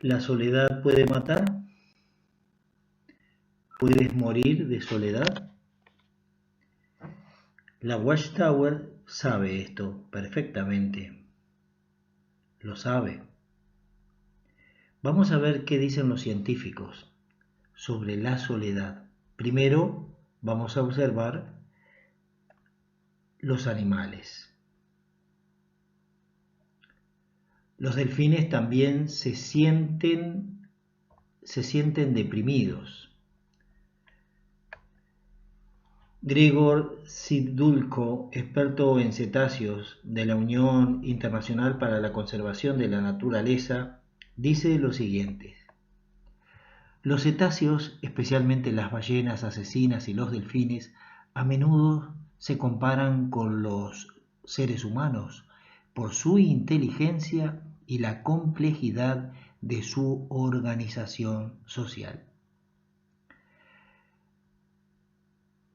¿La soledad puede matar? ¿Puedes morir de soledad? La Watchtower sabe esto perfectamente. Lo sabe. Vamos a ver qué dicen los científicos sobre la soledad. Primero vamos a observar los animales. Los delfines también se sienten deprimidos. Gregor Sidulko, experto en cetáceos de la Unión Internacional para la Conservación de la Naturaleza, dice lo siguiente: los cetáceos, especialmente las ballenas asesinas y los delfines, a menudo se comparan con los seres humanos por su inteligencia y la complejidad de su organización social.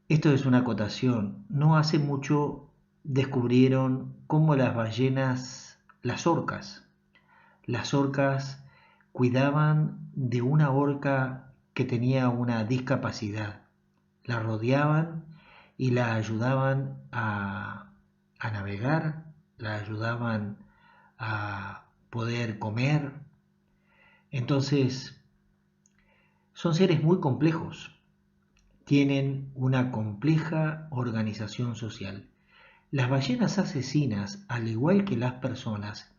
Esto es una acotación. No hace mucho descubrieron cómo las ballenas, las orcas cuidaban de una orca que tenía una discapacidad. La rodeaban y la ayudaban a navegar, la ayudaban a poder comer. Entonces, son seres muy complejos. Tienen una compleja organización social. Las ballenas asesinas, al igual que las personas,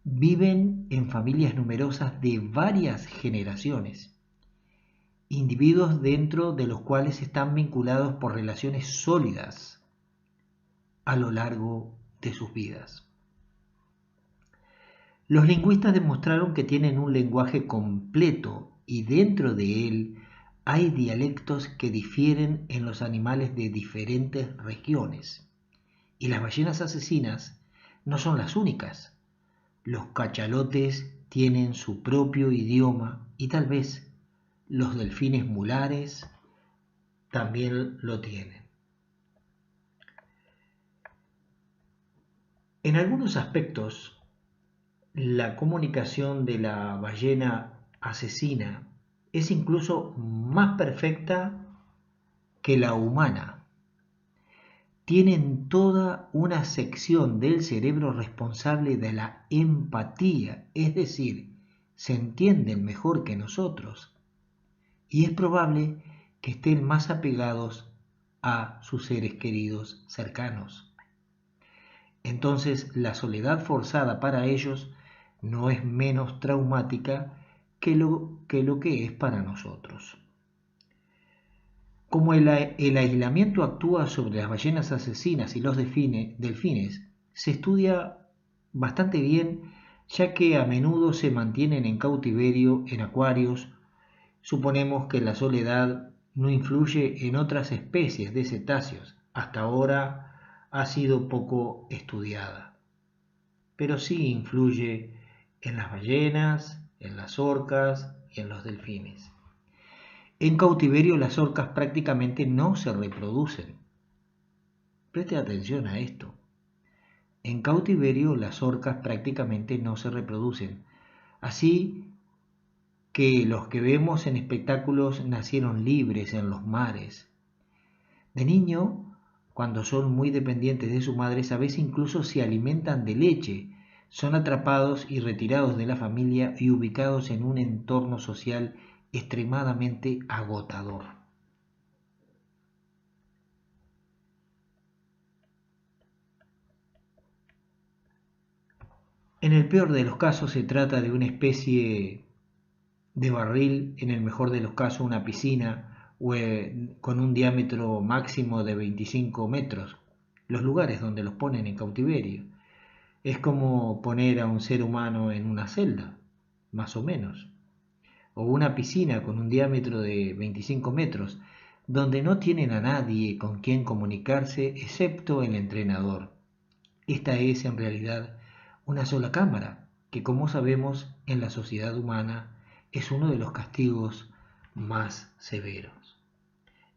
viven en familias numerosas de varias generaciones, individuos dentro de los cuales están vinculados por relaciones sólidas a lo largo de sus vidas. Los lingüistas demostraron que tienen un lenguaje completo y dentro de él hay dialectos que difieren en los animales de diferentes regiones. Y las ballenas asesinas no son las únicas. Los cachalotes tienen su propio idioma y tal vez los delfines mulares también lo tienen. En algunos aspectos, la comunicación de la ballena asesina es incluso más perfecta que la humana. Tienen toda una sección del cerebro responsable de la empatía, es decir, se entienden mejor que nosotros. Y es probable que estén más apegados a sus seres queridos cercanos. Entonces, la soledad forzada para ellos no es menos traumática que lo que es para nosotros. Como el aislamiento actúa sobre las ballenas asesinas y los delfines, se estudia bastante bien, ya que a menudo se mantienen en cautiverio en acuarios. Suponemos que la soledad no influye en otras especies de cetáceos. Hasta ahora ha sido poco estudiada, pero sí influye en las ballenas, en las orcas y en los delfines. En cautiverio las orcas prácticamente no se reproducen. Preste atención a esto. En cautiverio las orcas prácticamente no se reproducen. Así que los que vemos en espectáculos nacieron libres en los mares. De niño, cuando son muy dependientes de sus madres, a veces incluso se alimentan de leche. Son atrapados y retirados de la familia y ubicados en un entorno social extremadamente agotador. En el peor de los casos se trata de una especie de barril, en el mejor de los casos una piscina con un diámetro máximo de 25 metros, los lugares donde los ponen en cautiverio. Es como poner a un ser humano en una celda, más o menos, o una piscina con un diámetro de 25 metros, donde no tienen a nadie con quien comunicarse excepto el entrenador. Esta es en realidad una sola cámara, que como sabemos en la sociedad humana es uno de los castigos más severos.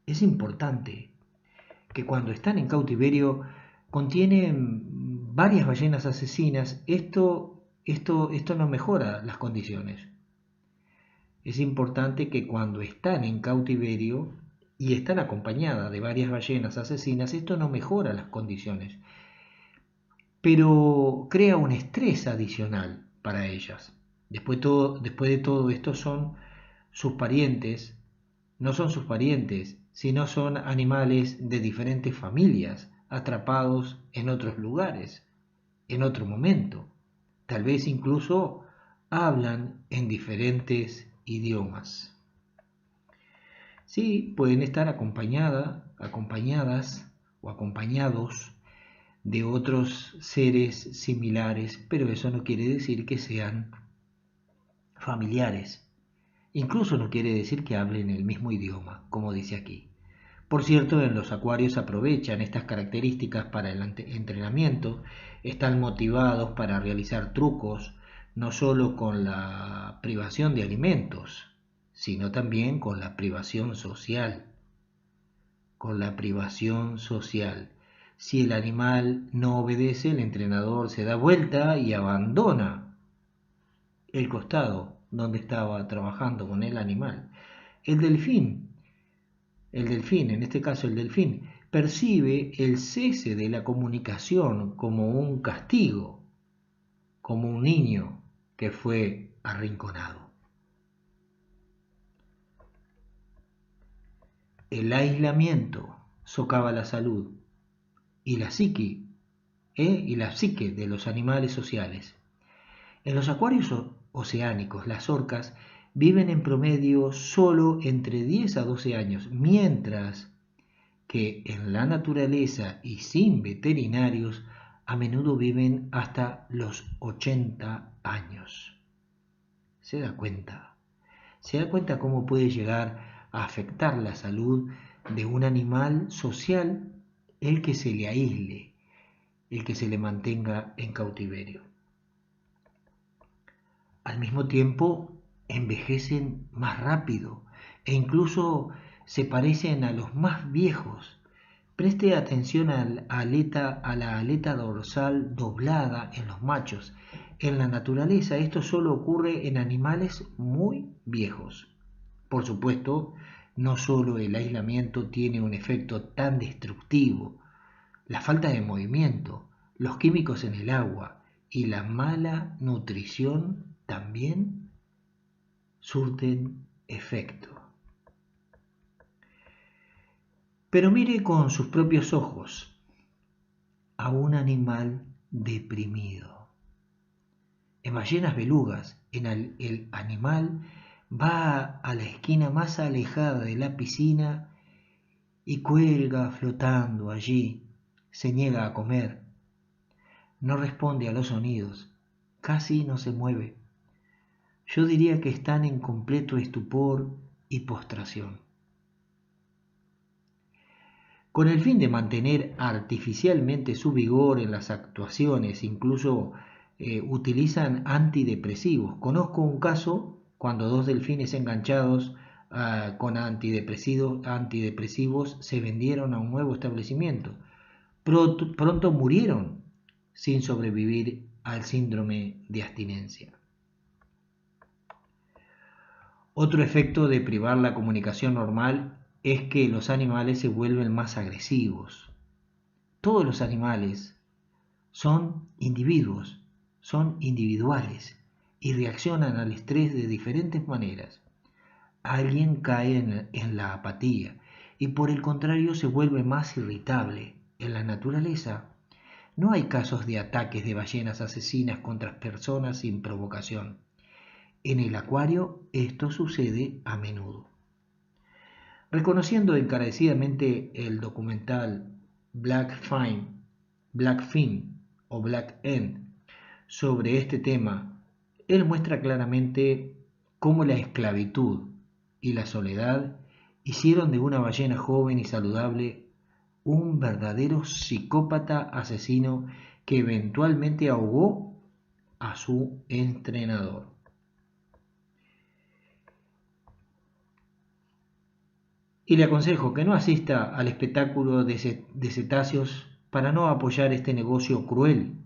Es importante que cuando están en cautiverio contienen varias ballenas asesinas. Esto no mejora las condiciones. es importante que cuando están en cautiverio y están acompañadas de varias ballenas asesinas, esto no mejora las condiciones, pero crea un estrés adicional para ellas. Después de todo esto son sus parientes, no son sus parientes, sino son animales de diferentes familias, atrapados en otros lugares, en otro momento. Tal vez incluso hablan en diferentes idiomas. Sí, pueden estar acompañadas o acompañados de otros seres similares, pero eso no quiere decir que sean familiares. Incluso no quiere decir que hablen el mismo idioma, como dice aquí. Por cierto, en los acuarios aprovechan estas características para el entrenamiento, están motivados para realizar trucos, no solo con la privación de alimentos, sino también con la privación social. Con la privación social. Si el animal no obedece, el entrenador se da vuelta y abandona el costado donde estaba trabajando con el animal. El delfín, en este caso el delfín, percibe el cese de la comunicación como un castigo, como un niño que fue arrinconado. El aislamiento socava la salud y la psique de los animales sociales. En los acuarios oceánicos, las orcas viven en promedio solo entre 10 a 12 años, mientras que en la naturaleza y sin veterinarios a menudo viven hasta los 80 años. ¿Se da cuenta? ¿Se da cuenta cómo puede llegar a afectar la salud de un animal social el que se le aísle, el que se le mantenga en cautiverio? Al mismo tiempo, envejecen más rápido e incluso se parecen a los más viejos. Preste atención a la aleta dorsal doblada en los machos. En la naturaleza esto solo ocurre en animales muy viejos. Por supuesto, no solo el aislamiento tiene un efecto tan destructivo, la falta de movimiento, los químicos en el agua y la mala nutrición también surten efecto. Pero mire con sus propios ojos a un animal deprimido. En ballenas belugas, el animal va a la esquina más alejada de la piscina y cuelga flotando allí. Se niega a comer. No responde a los sonidos. Casi no se mueve. Yo diría que están en completo estupor y postración. Con el fin de mantener artificialmente su vigor en las actuaciones, incluso utilizan antidepresivos. Conozco un caso cuando dos delfines enganchados con antidepresivos se vendieron a un nuevo establecimiento. Pronto murieron sin sobrevivir al síndrome de abstinencia. Otro efecto de privar la comunicación normal es que los animales se vuelven más agresivos. Todos los animales son individuos, son individuales y reaccionan al estrés de diferentes maneras. Alguien cae en la apatía y por el contrario se vuelve más irritable. En la naturaleza no hay casos de ataques de ballenas asesinas contra personas sin provocación. En el acuario esto sucede a menudo. Reconociendo encarecidamente el documental Blackfin o Black End sobre este tema, él muestra claramente cómo la esclavitud y la soledad hicieron de una ballena joven y saludable un verdadero psicópata asesino que eventualmente ahogó a su entrenador. Y le aconsejo que no asista al espectáculo de cetáceos para no apoyar este negocio cruel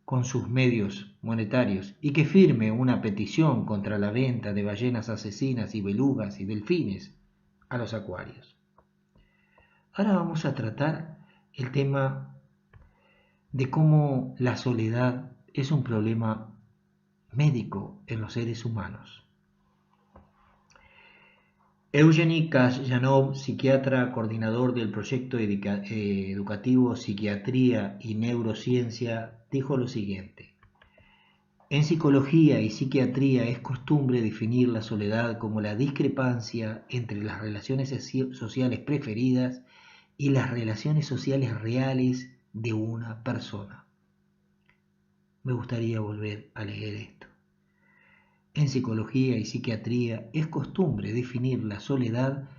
con sus medios monetarios y que firme una petición contra la venta de ballenas asesinas y belugas y delfines a los acuarios. Ahora vamos a tratar el tema de cómo la soledad es un problema médico en los seres humanos. Evgeny Kasyanov, psiquiatra, coordinador del proyecto educativo Psiquiatría y Neurociencia, dijo lo siguiente: en psicología y psiquiatría es costumbre definir la soledad como la discrepancia entre las relaciones sociales preferidas y las relaciones sociales reales de una persona. Me gustaría volver a leer esto. En psicología y psiquiatría es costumbre definir la soledad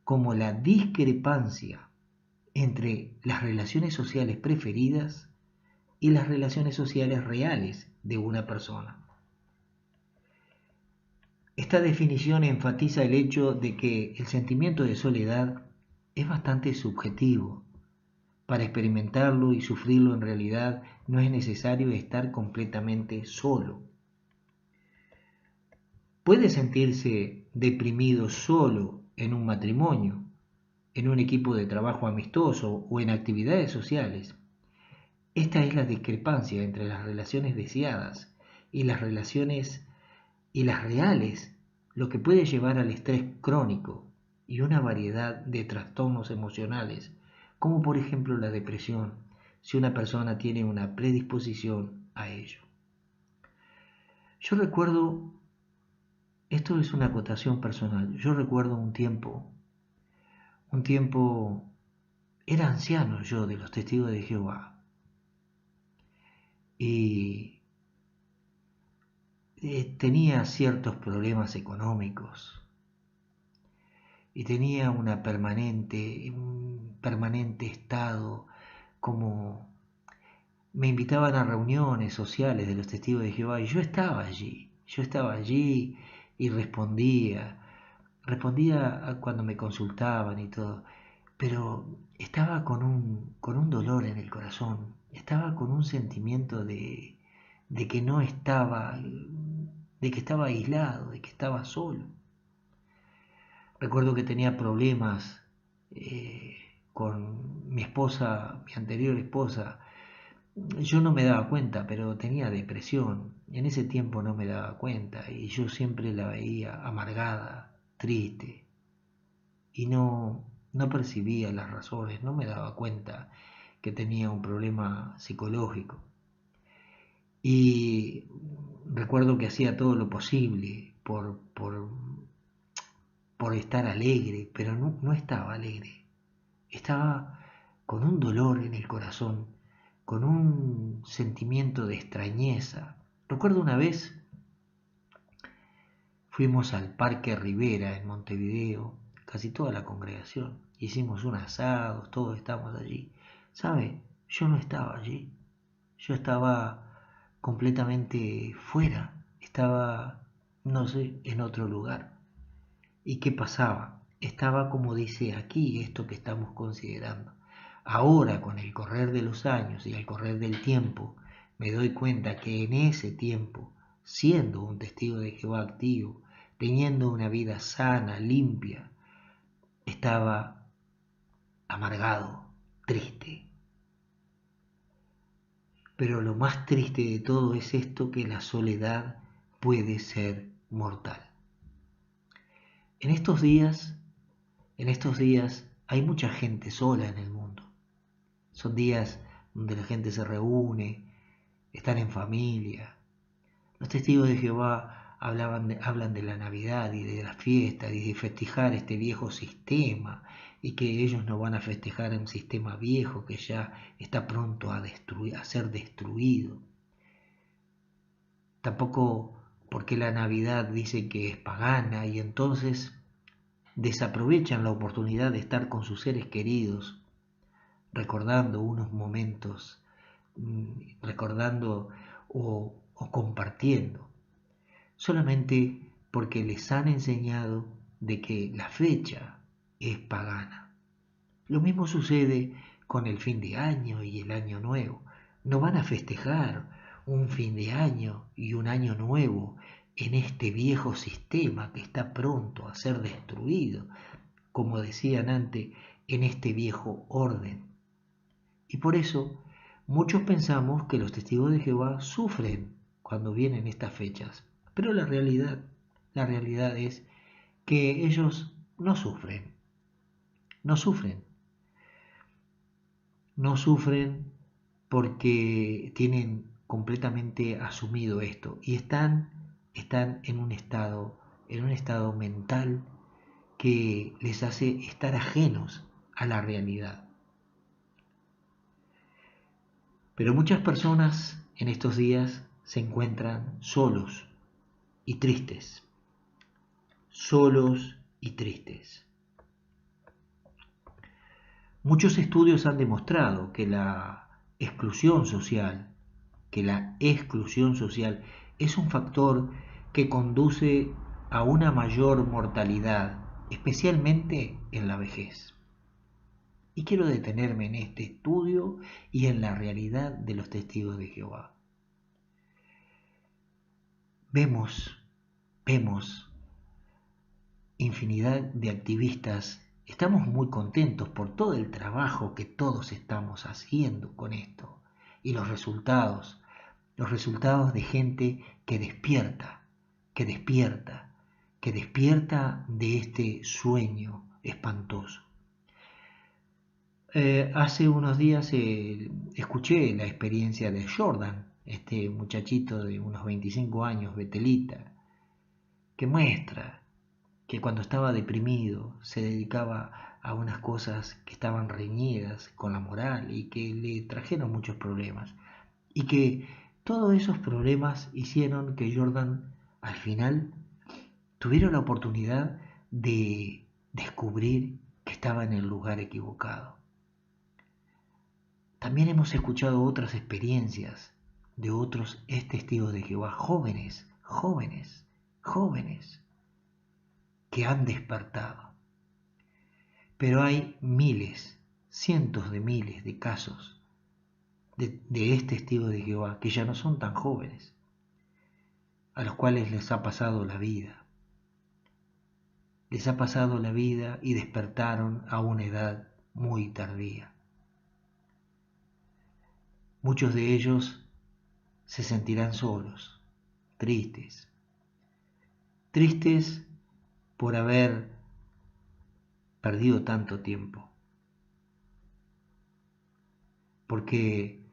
como la discrepancia entre las relaciones sociales preferidas y las relaciones sociales reales de una persona. Esta definición enfatiza el hecho de que el sentimiento de soledad es bastante subjetivo. Para experimentarlo y sufrirlo en realidad no es necesario estar completamente solo. Puede sentirse deprimido solo en un matrimonio, en un equipo de trabajo amistoso o en actividades sociales. Esta es la discrepancia entre las relaciones deseadas y las relaciones y las reales, lo que puede llevar al estrés crónico y una variedad de trastornos emocionales, como por ejemplo la depresión, si una persona tiene una predisposición a ello. Yo recuerdo, esto es una acotación personal, yo recuerdo un tiempo, era anciano yo de los Testigos de Jehová, y tenía ciertos problemas económicos y tenía un permanente estado, como me invitaban a reuniones sociales de los Testigos de Jehová y yo estaba allí y respondía cuando me consultaban y todo, pero estaba con un dolor en el corazón, estaba con un sentimiento de que no estaba, de que estaba aislado, de que estaba solo. Recuerdo que tenía problemas con mi esposa, mi anterior esposa. Yo no me daba cuenta, pero tenía depresión. En ese tiempo no me daba cuenta y yo siempre la veía amargada, triste y no percibía las razones, no me daba cuenta que tenía un problema psicológico. Y recuerdo que hacía todo lo posible por estar alegre, pero no estaba alegre. Estaba con un dolor en el corazón, con un sentimiento de extrañeza. Recuerdo una vez fuimos al Parque Rivera en Montevideo, casi toda la congregación. Hicimos un asado, todos estábamos allí. ¿Sabe? Yo no estaba allí. Yo estaba completamente fuera. Estaba, no sé, en otro lugar. ¿Y qué pasaba? Estaba como dice aquí esto que estamos considerando. Ahora, con el correr de los años y el correr del tiempo, me doy cuenta que en ese tiempo, siendo un testigo de Jehová activo, teniendo una vida sana, limpia, estaba amargado, triste. Pero lo más triste de todo es esto, que la soledad puede ser mortal. En estos días hay mucha gente sola en el mundo. Son días donde la gente se reúne, están en familia. Los testigos de Jehová hablan de la Navidad y de la fiesta y de festejar este viejo sistema, y que ellos no van a festejar un sistema viejo que ya está pronto a ser destruido. Tampoco porque la Navidad dice que es pagana y entonces desaprovechan la oportunidad de estar con sus seres queridos, recordando unos momentos, recordando o compartiendo, solamente porque les han enseñado de que la fecha es pagana. Lo mismo sucede con el fin de año y el año nuevo. No van a festejar un fin de año y un año nuevo en este viejo sistema que está pronto a ser destruido, como decían antes, en este viejo orden. Y por eso muchos pensamos que los testigos de Jehová sufren cuando vienen estas fechas, pero la realidad es que ellos no sufren, no sufren, no sufren porque tienen completamente asumido esto y están en un estado mental que les hace estar ajenos a la realidad. Pero muchas personas en estos días se encuentran solos y tristes, solos y tristes. Muchos estudios han demostrado que la exclusión social es un factor que conduce a una mayor mortalidad, especialmente en la vejez. Y quiero detenerme en este estudio y en la realidad de los testigos de Jehová. Vemos infinidad de activistas. Estamos muy contentos por todo el trabajo que todos estamos haciendo con esto y los resultados de gente que despierta, que despierta, que despierta de este sueño espantoso. Hace unos días escuché la experiencia de Jordan, este muchachito de unos 25 años, betelita, que muestra que cuando estaba deprimido se dedicaba a unas cosas que estaban reñidas con la moral y que le trajeron muchos problemas. Y que todos esos problemas hicieron que Jordan al final tuviera la oportunidad de descubrir que estaba en el lugar equivocado. También hemos escuchado otras experiencias de otros testigos de Jehová, jóvenes, jóvenes, jóvenes, que han despertado. Pero hay miles, cientos de miles de casos de testigos de Jehová que ya no son tan jóvenes, a los cuales les ha pasado la vida. Les ha pasado la vida y despertaron a una edad muy tardía. Muchos de ellos se sentirán solos, tristes, tristes por haber perdido tanto tiempo. Porque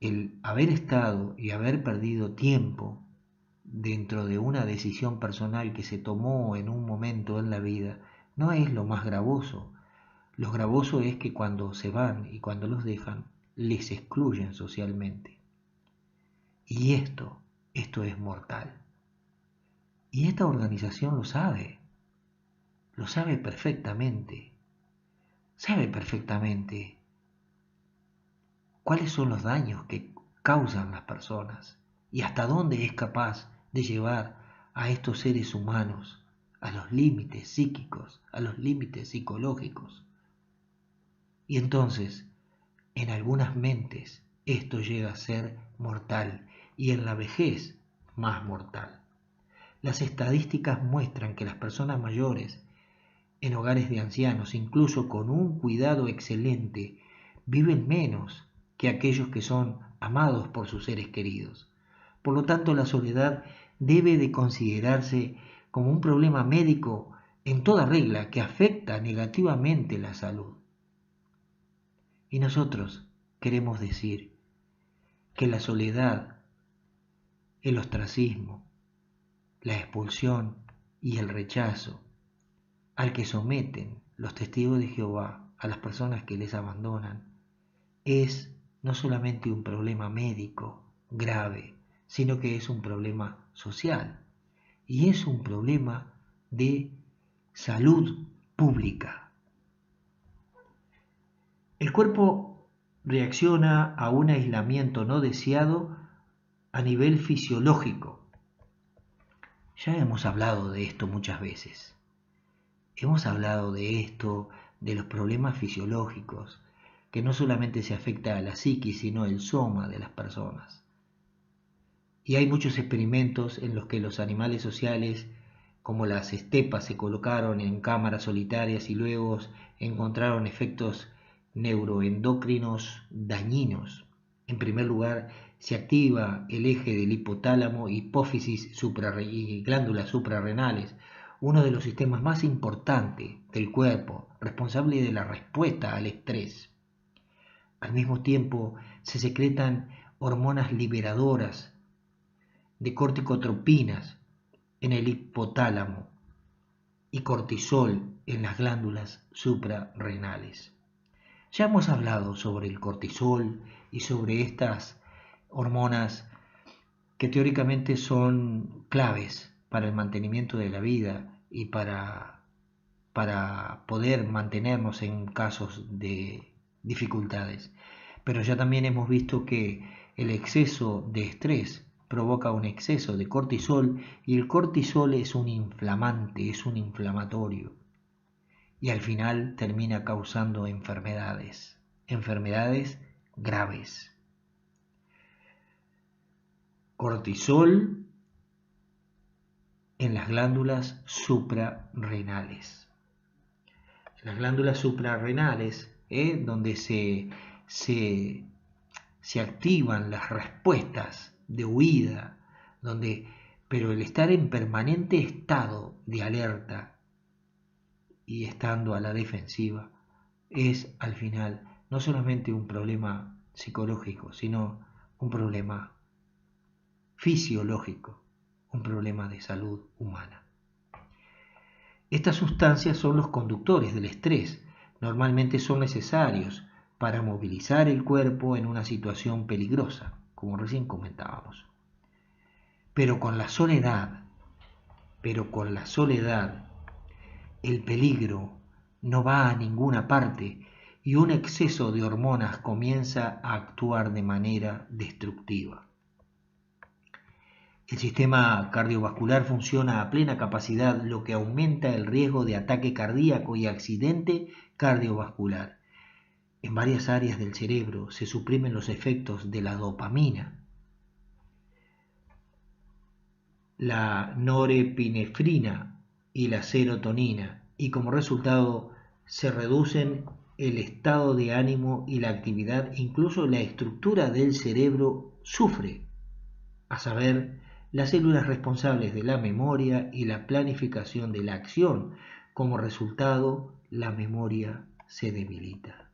el haber estado y haber perdido tiempo dentro de una decisión personal que se tomó en un momento en la vida no es lo más gravoso. Lo gravoso es que cuando se van y cuando los dejan, les excluyen socialmente. Y esto es mortal. Y esta organización lo sabe perfectamente, sabe perfectamente cuáles son los daños que causan las personas y hasta dónde es capaz de llevar a estos seres humanos a los límites psíquicos, a los límites psicológicos. Y entonces, en algunas mentes, esto llega a ser mortal y en la vejez más mortal. Las estadísticas muestran que las personas mayores en hogares de ancianos, incluso con un cuidado excelente, viven menos que aquellos que son amados por sus seres queridos. Por lo tanto, la soledad debe de considerarse como un problema médico en toda regla que afecta negativamente la salud. Y nosotros queremos decir que la soledad, el ostracismo, la expulsión y el rechazo al que someten los testigos de Jehová a las personas que les abandonan es no solamente un problema médico grave, sino que es un problema social y es un problema de salud pública. El cuerpo reacciona a un aislamiento no deseado a nivel fisiológico. Ya hemos hablado de esto muchas veces. Hemos hablado de esto, de los problemas fisiológicos, que no solamente se afecta a la psiquis, sino el soma de las personas. Y hay muchos experimentos en los que los animales sociales, como las estepas, se colocaron en cámaras solitarias y luego encontraron efectos neuroendocrinos dañinos. En primer lugar, se activa el eje del hipotálamo, hipófisis y glándulas suprarrenales, uno de los sistemas más importantes del cuerpo, responsable de la respuesta al estrés. Al mismo tiempo, se secretan hormonas liberadoras de corticotropinas en el hipotálamo y cortisol en las glándulas suprarrenales. Ya hemos hablado sobre el cortisol y sobre estas hormonas que teóricamente son claves para el mantenimiento de la vida y para poder mantenernos en casos de dificultades. Pero ya también hemos visto que el exceso de estrés provoca un exceso de cortisol y el cortisol es un inflamante, es un inflamatorio y al final termina causando enfermedades, enfermedades graves. Cortisol en las glándulas suprarrenales. En las glándulas suprarrenales, donde se activan las respuestas de huida, pero el estar en permanente estado de alerta y estando a la defensiva es al final no solamente un problema psicológico, sino un problema fisiológico, un problema de salud humana. Estas sustancias son los conductores del estrés, normalmente son necesarios para movilizar el cuerpo en una situación peligrosa, como recién comentábamos. Pero con la soledad, el peligro no va a ninguna parte y un exceso de hormonas comienza a actuar de manera destructiva. El sistema cardiovascular funciona a plena capacidad, lo que aumenta el riesgo de ataque cardíaco y accidente cardiovascular. En varias áreas del cerebro se suprimen los efectos de la dopamina, la norepinefrina y la serotonina, y como resultado se reducen el estado de ánimo y la actividad, incluso la estructura del cerebro sufre, a saber, las células responsables de la memoria y la planificación de la acción. Como resultado, la memoria se debilita.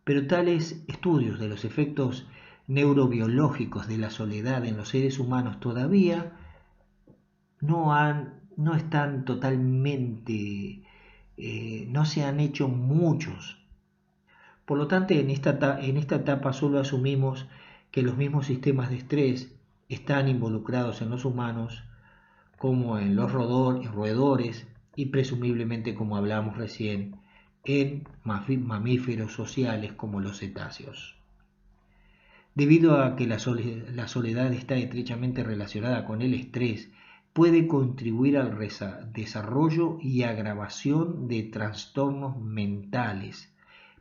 Pero tales estudios de los efectos neurobiológicos de la soledad en los seres humanos todavía no están totalmente, no se han hecho muchos. Por lo tanto, en esta etapa solo asumimos que los mismos sistemas de estrés están involucrados en los humanos como en los roedores y presumiblemente, como hablamos recién, en mamíferos sociales como los cetáceos. Debido a que la soledad está estrechamente relacionada con el estrés, puede contribuir al desarrollo y agravación de trastornos mentales,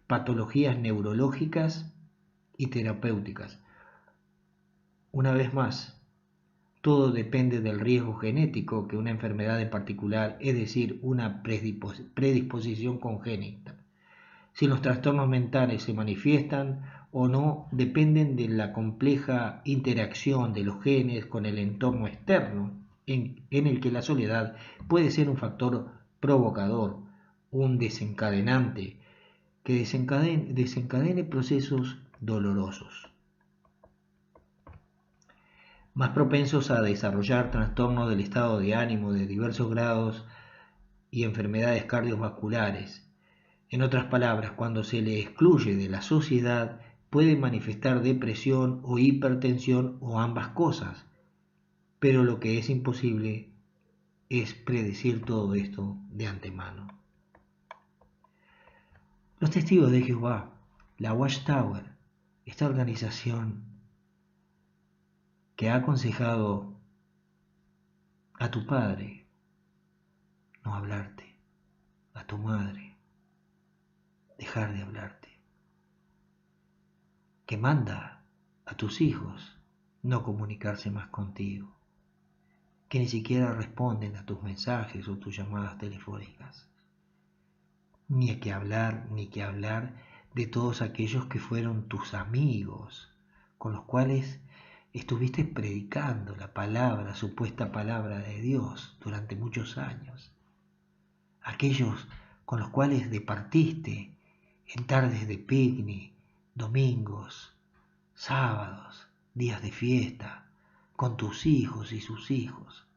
patologías neurológicas y terapéuticas. Una vez más, todo depende del riesgo genético que una enfermedad en particular, es decir, una predisposición congénita. Si los trastornos mentales se manifiestan o no dependen de la compleja interacción de los genes con el entorno externo, en el que la soledad puede ser un factor provocador, un desencadenante, que desencadene procesos dolorosos, más propensos a desarrollar trastornos del estado de ánimo de diversos grados y enfermedades cardiovasculares. En otras palabras, cuando se le excluye de la sociedad, puede manifestar depresión o hipertensión o ambas cosas, pero lo que es imposible es predecir todo esto de antemano. Los Testigos de Jehová, la Watchtower, esta organización que ha aconsejado a tu padre no hablarte, a tu madre dejar de hablarte, que manda a tus hijos no comunicarse más contigo, que ni siquiera responden a tus mensajes o tus llamadas telefónicas, ni que hablar de todos aquellos que fueron tus amigos, con los cuales estuviste predicando la palabra, supuesta palabra de Dios durante muchos años, aquellos con los cuales departiste en tardes de picnic, domingos, sábados, días de fiesta, con tus hijos y sus hijos,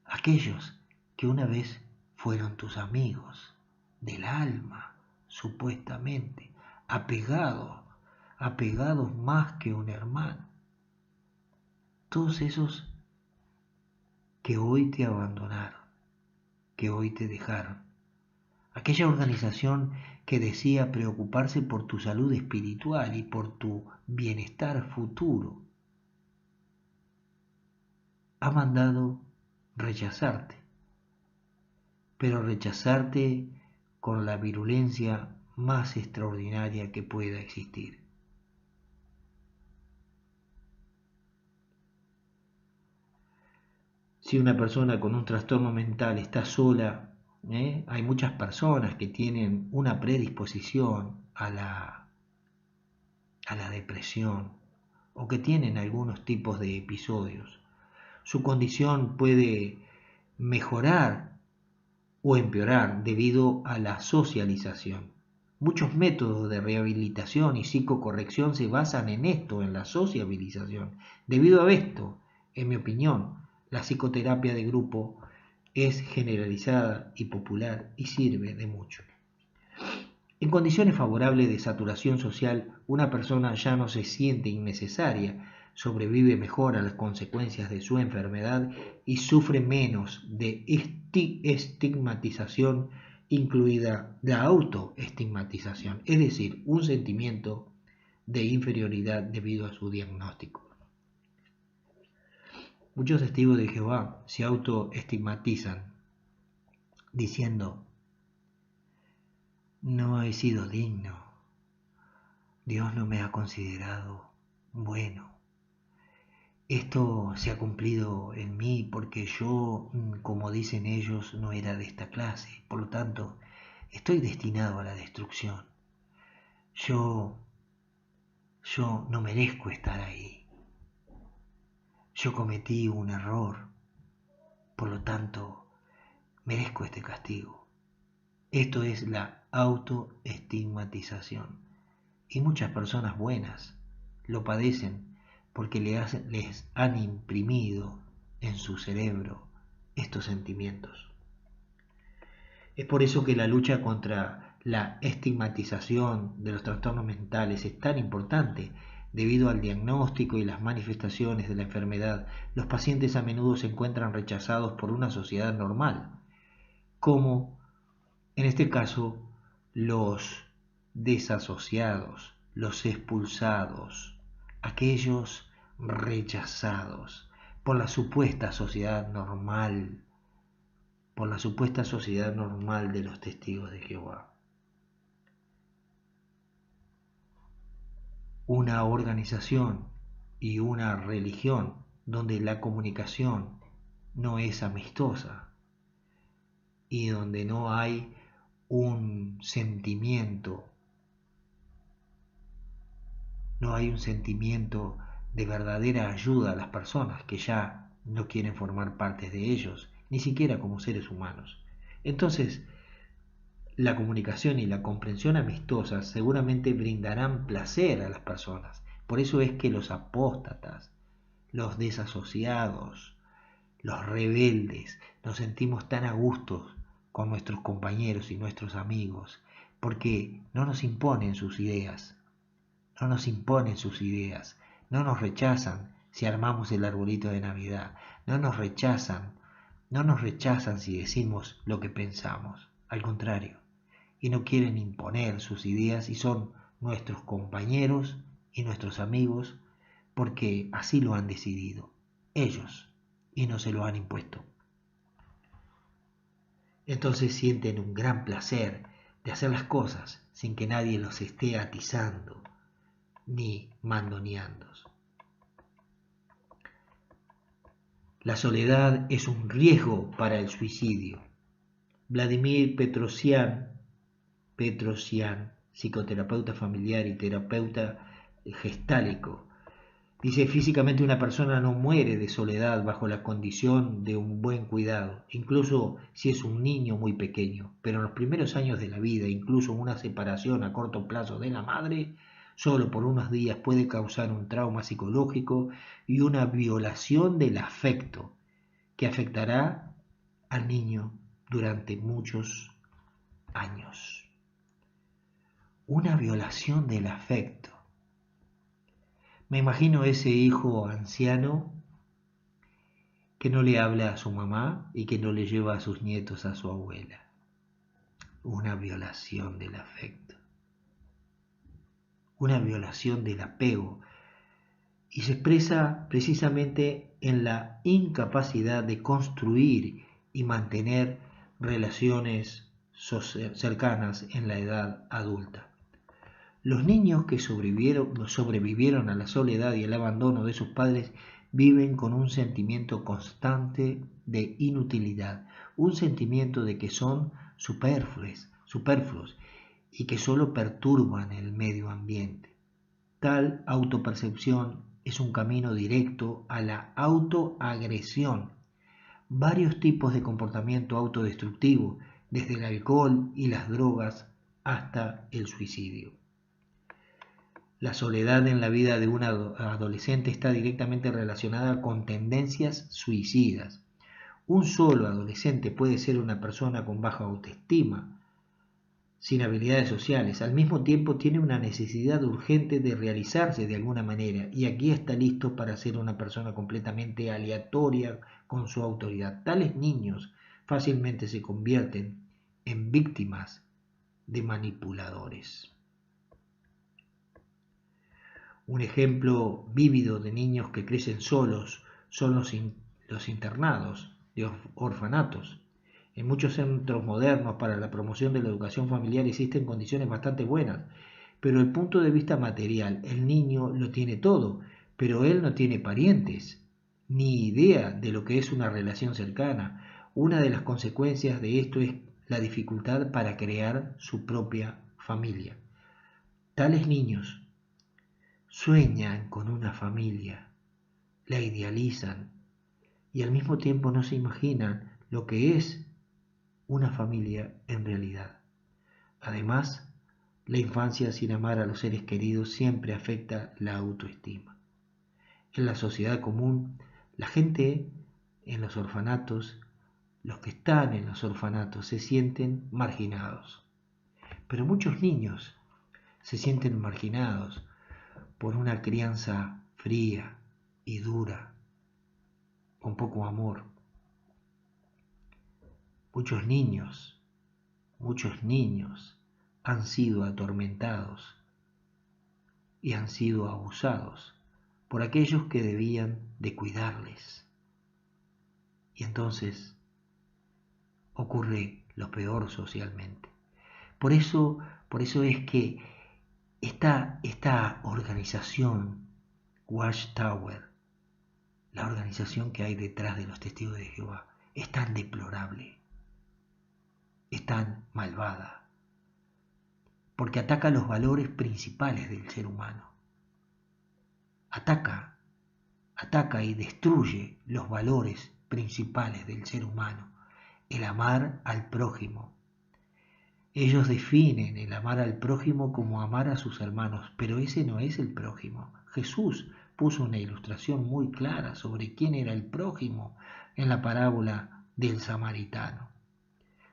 aquellos que una vez fueron tus amigos del alma, supuestamente, apegados más que un hermano, todos esos que hoy te abandonaron, que hoy te dejaron, aquella organización que decía preocuparse por tu salud espiritual y por tu bienestar futuro, ha mandado rechazarte, pero rechazarte con la virulencia más extraordinaria que pueda existir. Si una persona con un trastorno mental está sola, hay muchas personas que tienen una predisposición a la depresión o que tienen algunos tipos de episodios. Su condición puede mejorar o empeorar debido a la socialización. Muchos métodos de rehabilitación y psicocorrección se basan en esto, en la sociabilización. Debido a esto, en mi opinión, la psicoterapia de grupo es generalizada y popular y sirve de mucho. En condiciones favorables de saturación social, una persona ya no se siente innecesaria, sobrevive mejor a las consecuencias de su enfermedad y sufre menos de estigmatización, incluida la autoestigmatización, es decir, un sentimiento de inferioridad debido a su diagnóstico. Muchos testigos de Jehová se autoestigmatizan diciendo: no he sido digno, Dios no me ha considerado bueno, esto se ha cumplido en mí porque yo, como dicen ellos, no era de esta clase, por lo tanto, estoy destinado a la destrucción. Yo no merezco estar ahí. Yo cometí un error, por lo tanto, merezco este castigo. Esto es la autoestigmatización. Y muchas personas buenas lo padecen porque les han imprimido en su cerebro estos sentimientos. Es por eso que la lucha contra la estigmatización de los trastornos mentales es tan importante. Debido al diagnóstico y las manifestaciones de la enfermedad, los pacientes a menudo se encuentran rechazados por una sociedad normal, como en este caso los desasociados, los expulsados, aquellos rechazados por la supuesta sociedad normal, de los testigos de Jehová. Una organización y una religión donde la comunicación no es amistosa y donde no hay un sentimiento de verdadera ayuda a las personas que ya no quieren formar parte de ellos, ni siquiera como seres humanos. Entonces, la comunicación y la comprensión amistosa seguramente brindarán placer a las personas. Por eso es que los apóstatas, los desasociados, los rebeldes, nos sentimos tan a gusto con nuestros compañeros y nuestros amigos, porque no nos imponen sus ideas, no nos rechazan si armamos el arbolito de Navidad, no nos rechazan si decimos lo que pensamos, al contrario, y no quieren imponer sus ideas y son nuestros compañeros y nuestros amigos porque así lo han decidido ellos y no se lo han impuesto. Entonces sienten un gran placer de hacer las cosas sin que nadie los esté atizando, ni mandoneandos. La soledad es un riesgo para el suicidio. Vladimir Petrosian, psicoterapeuta familiar y terapeuta gestálico, dice: físicamente una persona no muere de soledad bajo la condición de un buen cuidado, incluso si es un niño muy pequeño, pero en los primeros años de la vida, incluso una separación a corto plazo de la madre, solo por unos días puede causar un trauma psicológico y una violación del afecto que afectará al niño durante muchos años. Una violación del afecto. Me imagino ese hijo anciano que no le habla a su mamá y que no le lleva a sus nietos a su abuela. Una violación del afecto. Una violación del apego. Y se expresa precisamente en la incapacidad de construir y mantener relaciones cercanas en la edad adulta. Los niños que sobrevivieron a la soledad y el abandono de sus padres viven con un sentimiento constante de inutilidad, un sentimiento de que son superfluos y que solo perturban el medio ambiente. Tal autopercepción es un camino directo a la autoagresión. Varios tipos de comportamiento autodestructivo, desde el alcohol y las drogas hasta el suicidio. La soledad en la vida de un adolescente está directamente relacionada con tendencias suicidas. Un solo adolescente puede ser una persona con baja autoestima, sin habilidades sociales. Al mismo tiempo tiene una necesidad urgente de realizarse de alguna manera y aquí está listo para ser una persona completamente aleatoria con su autoridad. Tales niños fácilmente se convierten en víctimas de manipuladores. Un ejemplo vívido de niños que crecen solos son los internados de orfanatos. En muchos centros modernos para la promoción de la educación familiar existen condiciones bastante buenas, pero desde el punto de vista material, el niño lo tiene todo, pero él no tiene parientes, ni idea de lo que es una relación cercana. Una de las consecuencias de esto es la dificultad para crear su propia familia. Tales niños sueñan con una familia, la idealizan y al mismo tiempo no se imaginan lo que es una familia en realidad. Además, la infancia sin amar a los seres queridos siempre afecta la autoestima. En la sociedad común, la gente en los orfanatos, los que están en los orfanatos, se sienten marginados. Pero muchos niños se sienten marginados por una crianza fría y dura, con poco amor. Muchos niños han sido atormentados y han sido abusados por aquellos que debían de cuidarles. Y entonces ocurre lo peor socialmente. Por eso es que esta organización, Watchtower, la organización que hay detrás de los testigos de Jehová, es tan deplorable, es tan malvada, porque ataca los valores principales del ser humano. Ataca y destruye los valores principales del ser humano, el amar al prójimo. Ellos definen el amar al prójimo como amar a sus hermanos, pero ese no es el prójimo. Jesús puso una ilustración muy clara sobre quién era el prójimo en la parábola del samaritano.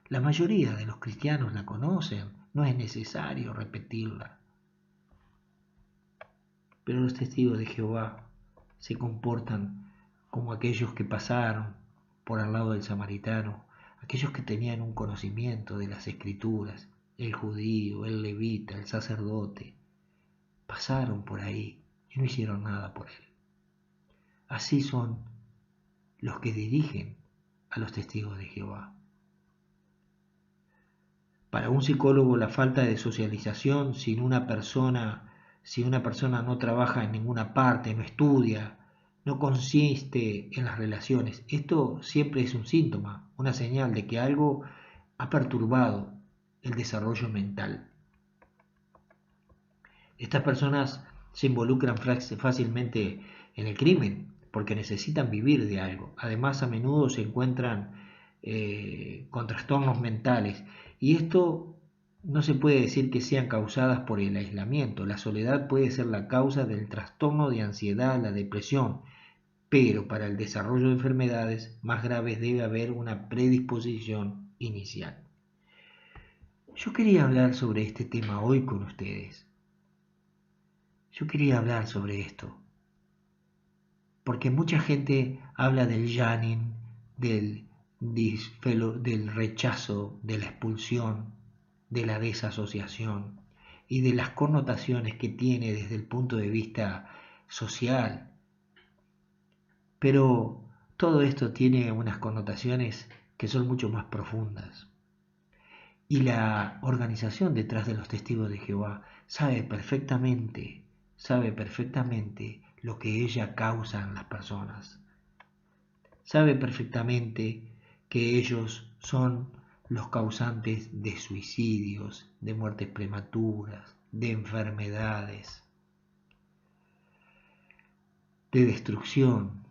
La mayoría de los cristianos la conocen, no es necesario repetirla. Pero los testigos de Jehová se comportan como aquellos que pasaron por al lado del samaritano, aquellos que tenían un conocimiento de las escrituras, el judío, el levita, el sacerdote, pasaron por ahí y no hicieron nada por él. Así son los que dirigen a los testigos de Jehová. Para un psicólogo, la falta de socialización sin una persona si una persona no trabaja en ninguna parte, no estudia, no consiste en las relaciones, esto siempre es un síntoma, una señal de que algo ha perturbado el desarrollo mental. Estas personas se involucran fácilmente en el crimen porque necesitan vivir de algo. Además, a menudo se encuentran con trastornos mentales y esto no se puede decir que sean causadas por el aislamiento. La soledad puede ser la causa del trastorno de ansiedad, la depresión, pero para el desarrollo de enfermedades más graves debe haber una predisposición inicial. Yo quería hablar sobre este tema hoy con ustedes. Yo quería hablar sobre esto, porque mucha gente habla del yawning, del rechazo, de la expulsión, de la desasociación y de las connotaciones que tiene desde el punto de vista social. Pero todo esto tiene unas connotaciones que son mucho más profundas. Y la organización detrás de los testigos de Jehová sabe perfectamente lo que ella causa en las personas. Sabe perfectamente que ellos son los causantes de suicidios, de muertes prematuras, de enfermedades, de destrucción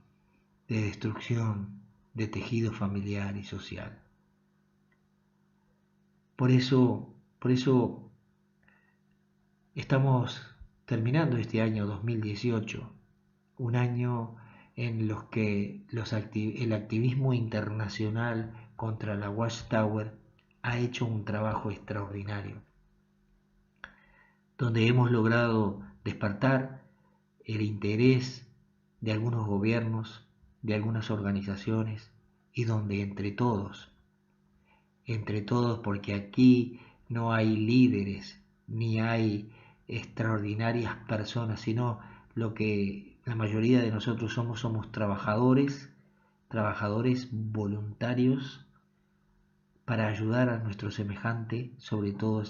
de tejido familiar y social. Por eso estamos terminando este año 2018, un año en los que el activismo internacional contra la Watchtower ha hecho un trabajo extraordinario, donde hemos logrado despertar el interés de algunos gobiernos, de algunas organizaciones, y donde entre todos, porque aquí no hay líderes, ni hay extraordinarias personas, sino lo que la mayoría de nosotros somos trabajadores voluntarios para ayudar a nuestro semejante, sobre todo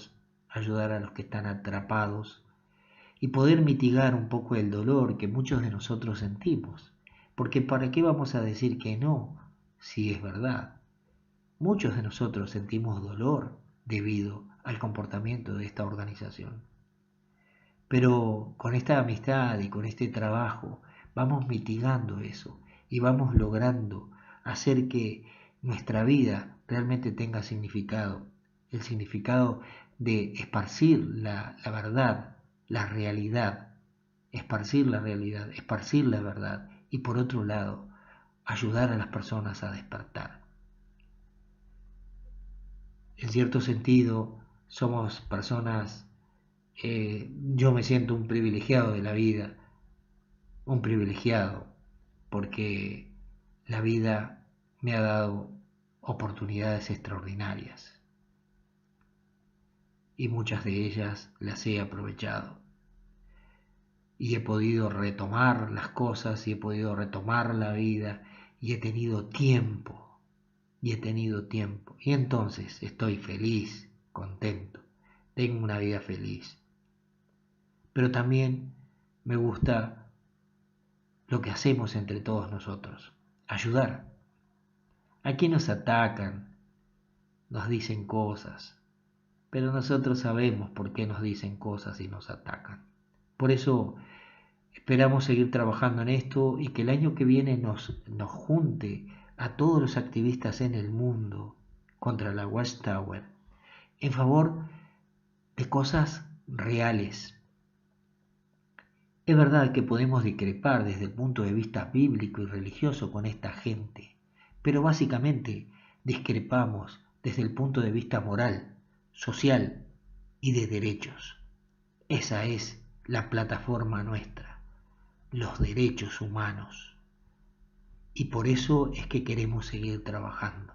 ayudar a los que están atrapados y poder mitigar un poco el dolor que muchos de nosotros sentimos. Porque ¿para qué vamos a decir que no si es verdad? Muchos de nosotros sentimos dolor debido al comportamiento de esta organización. Pero con esta amistad y con este trabajo vamos mitigando eso y vamos logrando hacer que nuestra vida realmente tenga significado. El significado de esparcir la verdad, la realidad, esparcir la verdad y por otro lado ayudar a las personas a despertar. En cierto sentido, somos personas, yo me siento un privilegiado de la vida, un privilegiado, porque la vida me ha dado oportunidades extraordinarias y muchas de ellas las he aprovechado. Y he podido retomar las cosas y he podido retomar la vida y he tenido tiempo. Y entonces estoy feliz, contento, tengo una vida feliz. Pero también me gusta lo que hacemos entre todos nosotros, ayudar. Aquí nos atacan, nos dicen cosas, pero nosotros sabemos por qué nos dicen cosas y nos atacan. Por eso esperamos seguir trabajando en esto y que el año que viene nos junte a todos los activistas en el mundo contra la Watchtower en favor de cosas reales. Es verdad que podemos discrepar desde el punto de vista bíblico y religioso con esta gente, pero básicamente discrepamos desde el punto de vista moral, social y de derechos. Esa es la plataforma nuestra, los derechos humanos. Y por eso es que queremos seguir trabajando,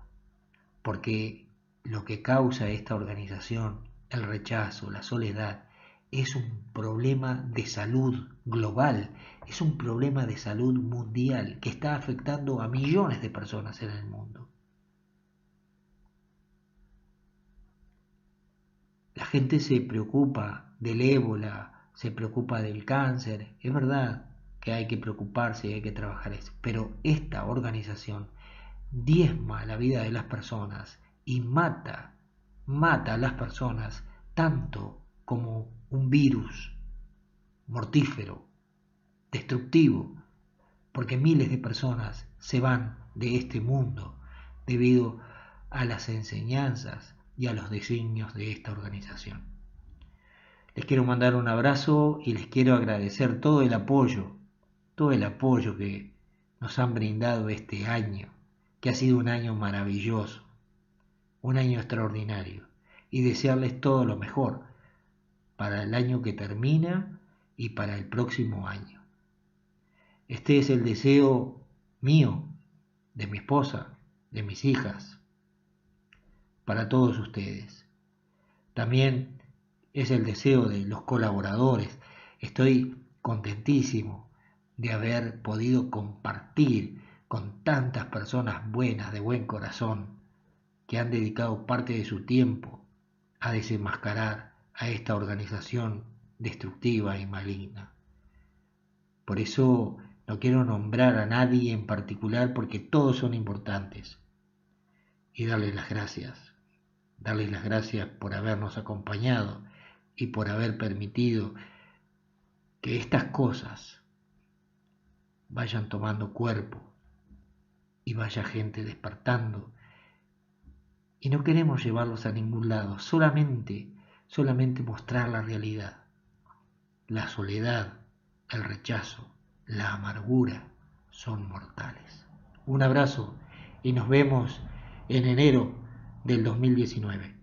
porque lo que causa esta organización, el rechazo, la soledad, es un problema de salud global, es un problema de salud mundial que está afectando a millones de personas en el mundo. La gente se preocupa del ébola, se preocupa del cáncer. Es verdad que hay que preocuparse y hay que trabajar eso, pero esta organización diezma la vida de las personas y mata a las personas tanto como un virus mortífero, destructivo, porque miles de personas se van de este mundo debido a las enseñanzas y a los designios de esta organización. Les quiero mandar un abrazo y les quiero agradecer todo el apoyo que nos han brindado este año, que ha sido un año maravilloso, un año extraordinario, y desearles todo lo mejor para el año que termina y para el próximo año. Este es el deseo mío, de mi esposa, de mis hijas, para todos ustedes. También es el deseo de los colaboradores. Estoy contentísimo de haber podido compartir con tantas personas buenas, de buen corazón, que han dedicado parte de su tiempo a desenmascarar a esta organización destructiva y maligna. Por eso no quiero nombrar a nadie en particular porque todos son importantes. Y darles las gracias por habernos acompañado y por haber permitido que estas cosas vayan tomando cuerpo y vaya gente despertando. Y no queremos llevarlos a ningún lado, solamente mostrar la realidad. La soledad, el rechazo, la amargura son mortales. Un abrazo y nos vemos en enero del 2019.